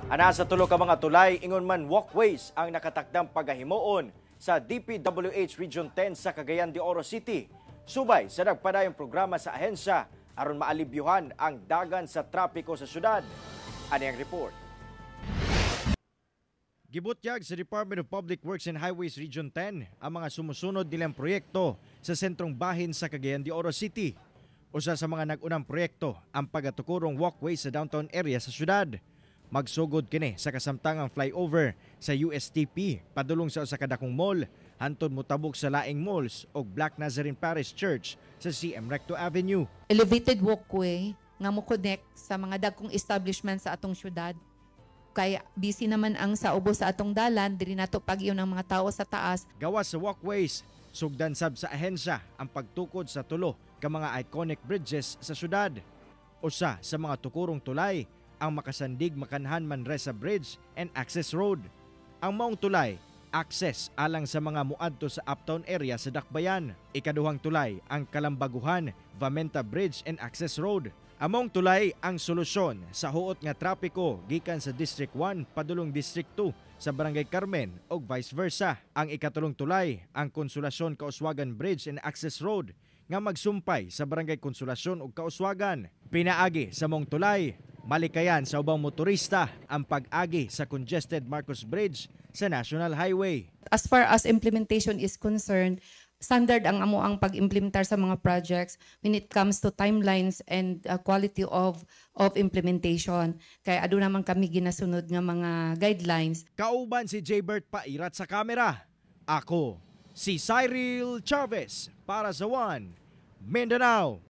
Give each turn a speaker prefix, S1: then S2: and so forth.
S1: Ana sa tulo ka mga tulay, ingon man walkways ang nakatakdang pagahimoon sa DPWH Region 10 sa Cagayan de Oro City. Subay sa nagpadayong programa sa ahensya aron maalibyuhan ang dagan sa trapiko sa syudad. Ani ang report. Gibutyag sa Department of Public Works and Highways Region 10 ang mga sumusunod nilang proyekto sa sentrong bahin sa Cagayan de Oro City. Usa sa mga nag-unang proyekto ang pagatukurong walkway sa downtown area sa syudad. Magsugod kini sa kasamtangang flyover sa USTP padulong sa usa ka dakong mall hantod motabok sa laing malls og Black Nazarene Parish Church sa CM Recto Avenue.
S2: Elevated walkway nga mo connect sa mga dagkong establishment sa atong syudad. Kaya busy naman ang sa ubos sa atong dalan, diri nato pag-iyon ng mga tao sa taas.
S1: Gawas sa walkways, sugdan sab sa ahensya ang pagtukod sa tulo ka mga iconic bridges sa syudad. Usa sa mga tukurong tulay ang makasandig Makanhan Manresa Bridge and Access Road. Ang maong tulay, access alang sa mga muadto sa uptown area sa Dakbayan. Ikaduhang tulay, ang Kalambaguhan Vamenta Bridge and Access Road. Among tulay ang solusyon sa huot nga trapiko gikan sa District 1 padulong District 2 sa Barangay Carmen o vice versa. Ang ikatulong tulay, ang Konsolasyon Kauswagan Bridge and Access Road nga magsumpay sa Barangay Konsolasyon ug Kauswagan. Pinaagi sa mong tulay, malikayan sa ubang motorista ang pag-agi sa congested Marcos Bridge sa National Highway.
S2: As far as implementation is concerned, standard ang amo ang pag-implementar sa mga projects when it comes to timelines and quality of implementation. Kaya ado naman kami ginasunod nga mga guidelines.
S1: Kauban si Jaybert Pairat sa kamera. Ako, si Cyril Chavez para sa One Mindanao.